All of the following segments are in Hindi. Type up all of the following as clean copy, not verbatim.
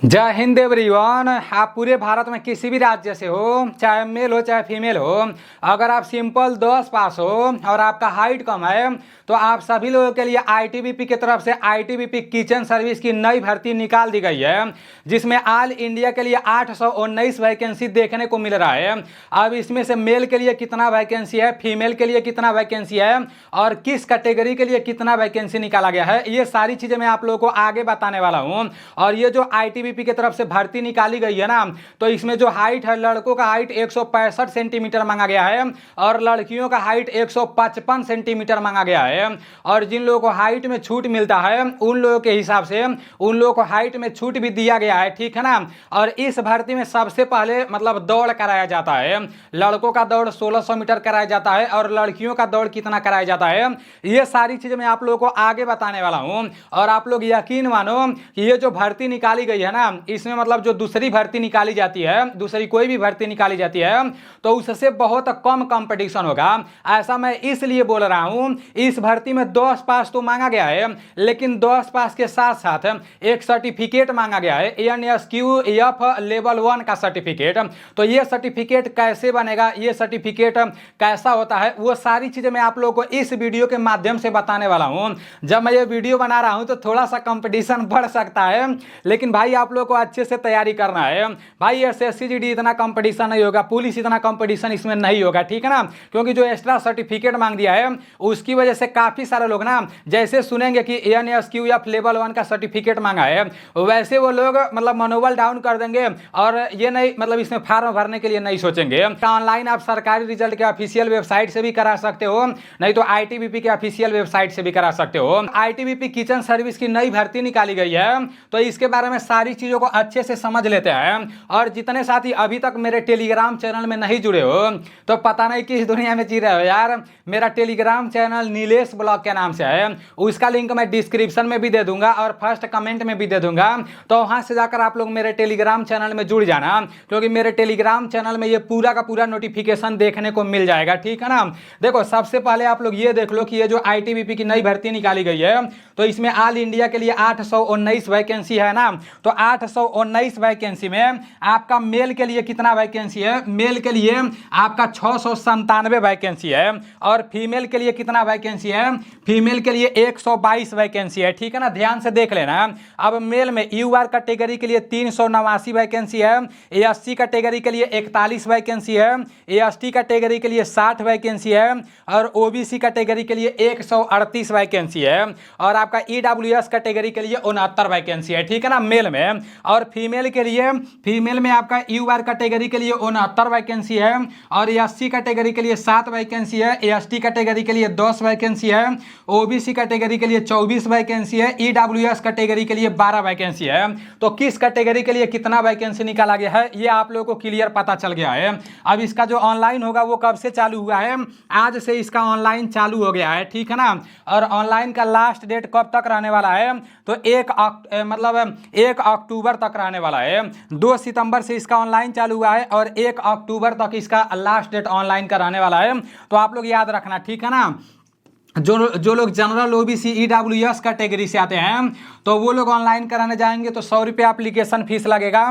जय हिंद एवरीवन। आप पूरे भारत में किसी भी राज्य से हो, चाहे मेल हो चाहे फीमेल हो, अगर आप सिंपल 10 पास हो और आपका हाइट कम है तो आप सभी लोगों के लिए आईटीबीपी की तरफ से आईटीबीपी किचन सर्विस की नई भर्ती निकाल दी गई है, जिसमें ऑल इंडिया के लिए 819 वैकेंसी देखने को मिल रहा है। अब इसमें से मेल के लिए कितना वैकेंसी है, फीमेल के लिए कितना वैकेंसी है और किस कैटेगरी के लिए कितना वैकेंसी निकाला गया है, ये सारी चीज़ें मैं आप लोगों को आगे बताने वाला हूँ। और ये जो आईटीबीपी की तरफ से भर्ती निकाली गई है ना, तो इसमें जो हाइट है, लड़कों का हाइट 165 सेंटीमीटर मांगा गया है और लड़कियों का हाइट 155 सेंटीमीटर मांगा गया है। और जिन लोगों को हाइट में छूट मिलता है उन लोगों के हिसाब से उन लोगों को हाइट में छूट भी दिया गया है, ठीक है ना। और इस भर्ती में सबसे पहले मतलब दौड़ कराया जाता है। लड़कों का दौड़ 1600 मीटर कराया जाता है और लड़कियों का दौड़ कितना कराया जाता है, ये सारी चीजें मैं आप लोगों को आगे बताने वाला हूं। और आप लोग यकीन मानो कि ये जो भर्ती निकाली गई है ना, इसमें मतलब जो दूसरी भर्ती निकाली जाती है, दूसरी कोई भी भर्ती निकाली जाती है तो उससे बहुत कम कंपटीशन होगा। ऐसा मैं इसलिए बोल रहा हूं, इस भर्ती में 10 पास तो मांगा गया है, लेकिन 10 पास के साथ साथ एक सर्टिफिकेट मांगा गया है, एनएसक्यूएफ लेवल 1 का सर्टिफिकेट। तो ये सर्टिफिकेट कैसे बनेगा, ये सर्टिफिकेट कैसा होता है, वो सारी चीजें मैं आप लोगों को इस वीडियो के माध्यम से बताने वाला हूं। जब मैं ये वीडियो बना रहा हूं तो थोड़ा सा कंपटीशन बढ़ सकता है, लेकिन भाई आप लोगों को अच्छे से तैयारी करना है। भाई एसएससी जीडी इतना कंपटीशन नहीं होगा, पुलिस इतना कंपटीशन इसमें नहीं होगा, ठीक है ना। क्योंकि जो एक्स्ट्रा सर्टिफिकेट मांग दिया है उसकी वजह से काफी सारे लोग ना जैसे सुनेंगे कि एनएसक्यूएफ लेवल 1 का सर्टिफिकेट मांगा है, वैसे वो लोग मतलब मनोबल डाउन कर देंगे और ये नहीं मतलब इसमें फॉर्म भरने के लिए नहीं सोचेंगे। ऑनलाइन आप सरकारी रिजल्ट के ऑफिशियल वेबसाइट से भी करा सकते हो, नहीं तो आईटीबीपी के ऑफिशियल वेबसाइट से भी करा सकते हो। आईटीबीपी किचन सर्विस की नई भर्ती निकाली गई है, तो इसके बारे में सारी चीजों को अच्छे से समझ लेते हैं। और जितने साथी अभी तक मेरे टेलीग्राम चैनल में नहीं जुड़े हो तो पता नहीं किस दुनिया में जी रहे हो यार। मेरा टेलीग्राम चैनल नीलेश ब्लॉग के नाम से है, उसका लिंक मैं डिस्क्रिप्शन में भी दे दूंगा और फर्स्ट कमेंट में भी दे दूंगा, तो वहां से जाकर आप लोग मेरे टेलीग्राम चैनल में जुड़ जाना, क्योंकि मेरे टेलीग्राम चैनल में ये पूरा का पूरा नोटिफिकेशन देखने को मिल जाएगा, ठीक है ना। देखो सबसे पहले आप लोग ये देख लो कि ये जो आईटीबीपी की नई भर्ती निकाली गई है तो इसमें ऑल इंडिया के लिए 819 वैकेंसी है ना। तो 819 वैकेंसी में आपका मेल के लिए कितना वैकेंसी है, मेल के लिए आपका 697 वैकेंसी है और फीमेल के लिए कितना वैकेंसी है, फीमेल के लिए 122 वैकेंसी है, ठीक है ना। ध्यान से देख लेना। अब मेल में यूआर कैटेगरी के लिए 389 वैकेंसी है, एससी कैटेगरी के लिए 41 वैकेंसी है, एसटी कैटेगरी के लिए 60 वैकेंसी है और ओबीसी कैटेगरी के लिए 138 वैकेंसी है और आपका ईडब्ल्यूएस कैटेगरी के लिए 69 वैकेंसी है, ठीक है ना मेल में। और फीमेल के लिए, फीमेल में आपका यूआर कैटेगरी के लिए 69 वैकेंसी है और एससी कैटेगरी के लिए 7 वैकेंसी है, एसटी कैटेगरी के लिए 10 वैकेंसी है, ओबीसी कैटेगरी के लिए 24 वैकेंसी है, ईडब्ल्यूएस कैटेगरी के लिए 12 वैकेंसी है। तो किस कैटेगरी के लिए कितना वैकेंसी निकाला गया है ये आप लोगों को क्लियर पता चल गया है। अब इसका जो ऑनलाइन होगा वो कब से चालू हुआ है, आज से इसका ऑनलाइन चालू हो गया है, ठीक है ना। और ऑनलाइन का लास्ट डेट कब तक रहने वाला है, तो 1 अक्टूबर तक रहने वाला है। 2 सितंबर से इसका ऑनलाइन चालू हुआ है और 1 अक्टूबर तक इसका लास्ट डेट ऑनलाइन का रहने वाला है, तो आप लोग याद रखना, ठीक है ना। जो लोग जनरल ओबीसी ईडब्ल्यूएस कैटेगरी से आते हैं तो वो लोग ऑनलाइन कराने जाएंगे तो 100 रुपये एप्लीकेशन फीस लगेगा।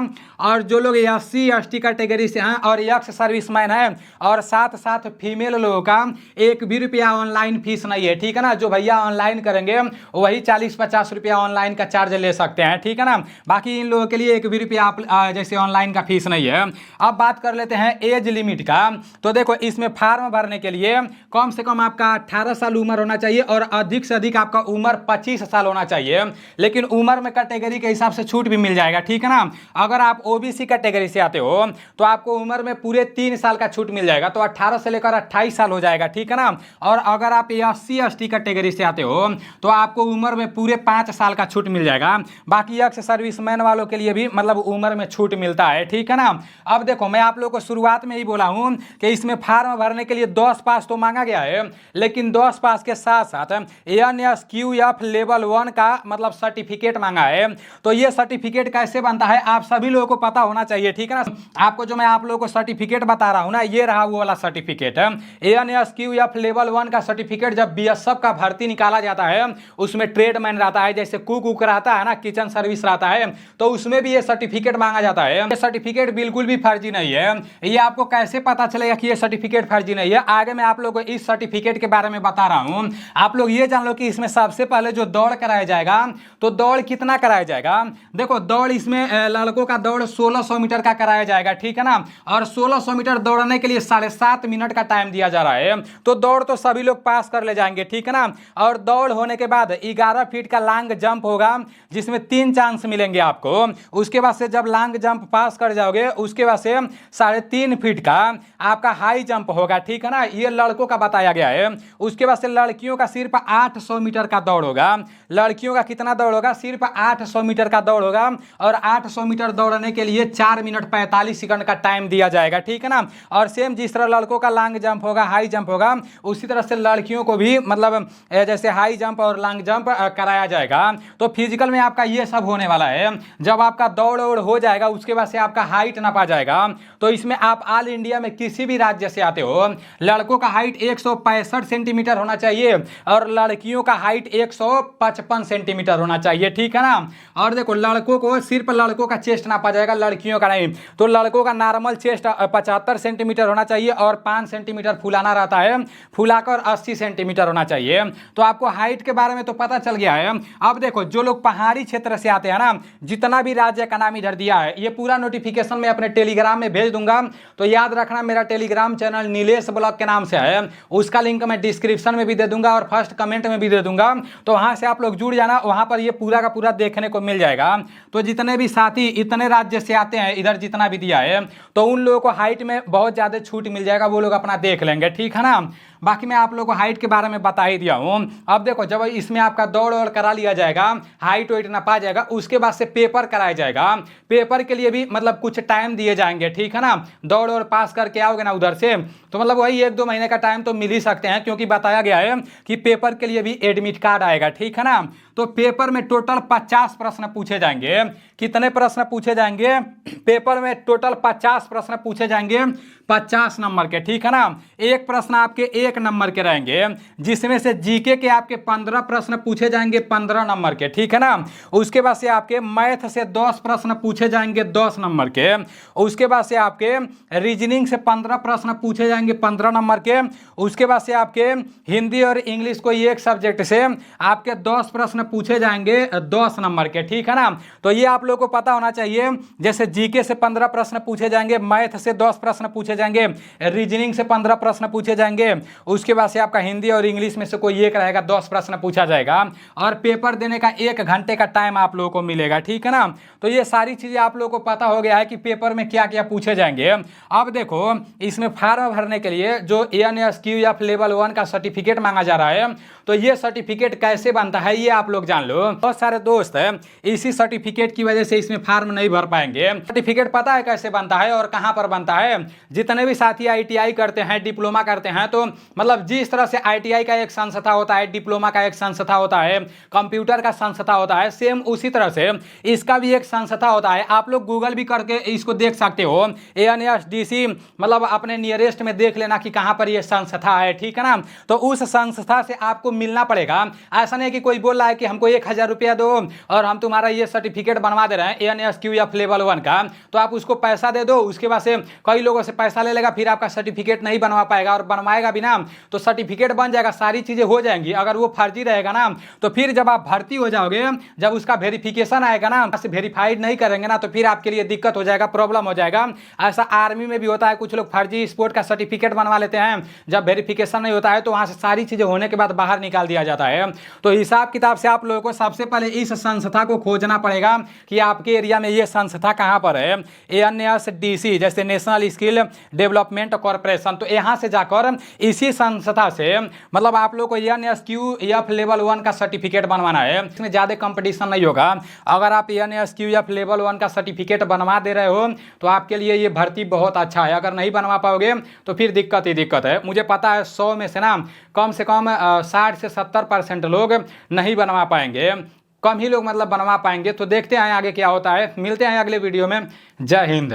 और जो लोग एससी एसटी कैटेगरी से हैं और एक्स सर्विसमैन है और साथ साथ फीमेल लोगों का 1 भी रुपया ऑनलाइन फीस नहीं है, ठीक है ना। जो भैया ऑनलाइन करेंगे वही 40-50 रुपया ऑनलाइन का चार्ज ले सकते हैं, ठीक है ना। बाकी इन लोगों के लिए 1 भी रुपया जैसे ऑनलाइन का फीस नहीं है। अब बात कर लेते हैं एज लिमिट का। तो देखो इसमें फार्म भरने के लिए कम से कम आपका 18 साल उम्र होना चाहिए और अधिक से अधिक आपका उम्र 25 साल होना चाहिए, लेकिन उम्र में कैटेगरी के हिसाब से छूट भी मिल जाएगा, ठीक है ना। अगर आप ओबीसी कैटेगरी से आते हो तो आपको उम्र में पूरे 3 साल का छूट मिल जाएगा, तो 18 से लेकर 28 साल हो जाएगा, ठीक है ना। और अगर आप एससी एसटी कैटेगरी से आते हो तो आपको उम्र में पूरे 5 साल का छूट मिल जाएगा। बाकी एक्स सर्विसमैन वालों के लिए भी मतलब उम्र में छूट मिलता है, ठीक है ना। अब देखो मैं आप लोगों को शुरुआत में ही बोला हूं कि इसमें फार्म भरने के लिए 10 पास तो मांगा गया है, लेकिन 10 पास के साथ साथ एनएसक्यूएफ लेवल 1 का मतलब सर्टिफिकेट मांगा है। तो ये सर्टिफिकेट कैसे बनता है आप सभी लोगों को पता होना चाहिए, ठीक है ना। आपको जो मैं आप लोगों को सर्टिफिकेट बता रहा हूं ना, ये रहा वो वाला सर्टिफिकेट है, ANSQF लेवल 1 का सर्टिफिकेट। जब BSF का भर्ती निकाला जाता है उसमें ट्रेडमैन रहता है, जैसे कुक रहता है ना, किचन सर्विस रहता है, तो उसमें भी ये सर्टिफिकेट मांगा जाता है। ये सर्टिफिकेट बिल्कुल भी फर्जी नहीं है। ये आपको कैसे पता चलेगा कि ये सर्टिफिकेट फर्जी नहीं है, आगे मैं आप लोगों को इस सर्टिफिकेट के बारे में बता रहा हूं। आप लोग ये जान लो कि इसमें सबसे पहले जो दौड़ कराया जाएगा, तो दौड़ कितना कराया जाएगा। देखो दौड़ इसमें लड़कों का दौड़ 1600 मीटर का कराया जाएगा, ठीक है ना। और 1600 मीटर दौड़ने के लिए 7.5 मिनट का टाइम दिया जा रहा है। तो दौड़ तो सभी लोग पास कर ले जाएंगे, ठीक है ना। और दौड़ होने के बाद 11 फीट का लॉन्ग जंप होगा, जिसमें 3 चांस मिलेंगे आपको। उसके बाद से जब लॉन्ग जंप पास कर जाओगे, उसके बाद से 3.5 फीट का आपका हाई जंप होगा, ठीक है ना। ये लड़कों का बताया गया है। उसके बाद से लड़कियों का सिर्फ 800 मीटर का दौड़ होगा। लड़कियों का कितना दौड़ होगा, सिर्फ 800 मीटर का दौड़ होगा। और 800 मीटर दौड़ने के लिए 4 मिनट 45 सेकंड का टाइम दिया जाएगा, ठीक है ना। और सेम जिस तरह लड़कों का लॉन्ग जंप होगा, हाई जंप होगा, उसी तरह से लड़कियों को भी मतलब जैसे हाई जंप और लॉन्ग जंप कराया जाएगा। तो फिजिकल में आपका ये सब होने वाला है। जब आपका दौड़ हो जाएगा, उसके बाद से आपका हाइट नापा जाएगा। तो इसमें आप ऑल इंडिया में किसी भी राज्य से आते हो, लड़कों का हाइट 165 सेंटीमीटर होना चाहिए और लड़कियों का हाइट 155 सेंटीमीटर होना चाहिए, ठीक है ना। और देखो लड़कों को सिर्फ लड़कों का चेस्ट नापा जाएगा, लड़कियों का नहीं। तो लड़कों का नॉर्मल चेस्ट 75 सेंटीमीटर होना चाहिए और 5 सेंटीमीटर फुलाना रहता है, फुलाकर 80 सेंटीमीटर होना चाहिए। तो आपको हाइट के बारे में तो पता चल गया है। अब देखो जो लोग पहाड़ी क्षेत्र से आते हैं ना, जितना भी राज्य का नाम इधर दिया है, ये पूरा नोटिफिकेशन मैं अपने टेलीग्राम में भेज दूंगा। तो याद रखना मेरा टेलीग्राम चैनल नीलेश ब्लॉग के नाम से है, उसका लिंक मैं डिस्क्रिप्शन में भी दे दूंगा और फर्स्ट कमेंट में भी दे दूंगा। तो वहां से आप लोग जुड़ जाना, वहां पर ये पूरा का पूरा देखने को मिल जाएगा। तो जितने भी साथी इतने राज्य से आते हैं, इधर जितना भी दिया है, तो उन लोगों को हाइट में बहुत ज्यादा छूट मिल जाएगा, वो लोग अपना देख लेंगे, ठीक है ना। बाकी मैं आप लोगों को हाइट के बारे में बता ही दिया हूं। अब देखो जब इसमें आपका दौड़ करा लिया जाएगा, हाइट वेट नपा जाएगा, उसके बाद से पेपर कराया जाएगा। पेपर के लिए भी मतलब कुछ टाइम दिए जाएंगे, ठीक है ना। दौड़ पास करके आओगे ना उधर से, तो मतलब वही 1-2 महीने का टाइम तो मिल ही सकते हैं, क्योंकि बताया गया है कि पेपर के लिए भी एडमिट कार्ड आएगा, ठीक है ना। तो पेपर में टोटल 50 प्रश्न पूछे जाएंगे। कितने प्रश्न पूछे जाएंगे, पेपर में टोटल 50 प्रश्न पूछे जाएंगे, 50 नंबर के, ठीक है ना। एक प्रश्न आपके 1 नंबर के रहेंगे, जिसमें से जीके के आपके 15 प्रश्न पूछे जाएंगे 15 नंबर के, ठीक है ना। उसके बाद से आपके मैथ से 10 प्रश्न पूछे जाएंगे 10 नंबर के। उसके बाद से आपके रीजनिंग से 15 प्रश्न पूछे जाएंगे 15 नंबर के। उसके बाद से आपके हिंदी और इंग्लिश को एक सब्जेक्ट से आपके 10 प्रश्न पूछे जाएंगे 10 नंबर के, ठीक है ना। तो ये आप लोगों को पता होना चाहिए। जैसे जीके से 15 प्रश्न पूछे जाएंगे, मैथ से 10 प्रश्न पूछे जाएंगे, रीजनिंग से 15 प्रश्न पूछे जाएंगे। उसके बाद से आपका हिंदी और इंग्लिश में से कोई एक रहेगा, 10 प्रश्न पूछा जाएगा। और पेपर देने का 1 घंटे का टाइम आप लोगों को मिलेगा, ठीक है ना। तो ये सारी चीजें आप लोगों को पता हो गया है कि पेपर में क्या क्या पूछे जाएंगे। अब देखो इसमें फॉर्म भरने के लिए जो ANSQF लेवल 1 का सर्टिफिकेट मांगा जा रहा है, तो ये सर्टिफिकेट कैसे बनता है ये आप लोग जान लो। बहुत सारे दोस्त है इसी सर्टिफिकेट की वजह से इसमें फॉर्म नहीं भर पाएंगे। सर्टिफिकेट पता है कैसे बनता है और कहां पर बनता है। जितने भी साथी ITI करते हैं, डिप्लोमा करते हैं, तो मतलब जिस तरह से ITI का एक संस्था होता है, डिप्लोमा का एक संस्था होता है, कंप्यूटर का संस्था होता है, सेम उसी तरह से इसका भी एक संस्था होता है। आप लोग गूगल भी करके इसको देख सकते हो, ANSDC, मतलब अपने नियरेस्ट में देख लेना कि कहां पर यह संस्था है, ठीक है ना। तो उस संस्था से आपको मिलना पड़ेगा। ऐसा नहीं कि कोई बोल रहा है कि हमको 1000 रुपया दो और हम तुम्हारा ये सर्टिफिकेट बनवा दे रहे हैं ANSQF लेवल 1 का, तो आप उसको पैसा दे दो। उसके बाद से कई लोगों से पैसा ले लेगा, फिर आपका सर्टिफिकेट नहीं बनवा पाएगा, और बनवाएगा भी ना तो सर्टिफिकेट बन जाएगा, सारी चीजें हो जाएंगी। अगर वो फर्जी रहेगा ना, तो फिर जब आप भर्ती हो जाओगे, जब उसका वेरिफिकेशन आएगा ना, वेरीफाइड नहीं करेंगे ना, तो फिर आपके लिए दिक्कत हो जाएगा, प्रॉब्लम हो जाएगा। ऐसा आर्मी में भी होता है, कुछ लोग फर्जी स्पोर्ट का सर्टिफिकेट बनवा लेते हैं, जब वेरिफिकेशन नहीं होता है तो वहां से सारी चीजें होने के बाद बाहर निकाल दिया जाता है। तो हिसाब किताब से आप लोगों को सबसे पहले इस संस्था को खोजना पड़ेगा कि आपके एरिया में ये संस्था कहां पर है। ANSDC जैसे नेशनल स्किल डेवलपमेंट कॉर्पोरेशन, तो यहां से जाकर इसी संस्था से मतलब आप लोग को ANSQF लेवल 1 का सर्टिफिकेट बनवाना है। इसमें ज्यादा कंपटीशन नहीं होगा। अगर आप ANSQF लेवल 1 का सर्टिफिकेट बनवा दे रहे हो तो आपके लिए ये भर्ती बहुत अच्छा है। अगर नहीं बनवा पाओगे तो फिर दिक्कत ही दिक्कत है। मुझे पता है 100 में से ना कम 60 से 70% लोग नहीं बनवा पाएंगे। कम ही लोग मतलब बनवा पाएंगे। तो देखते हैं आगे क्या होता है, मिलते हैं अगले वीडियो में। जय हिंद।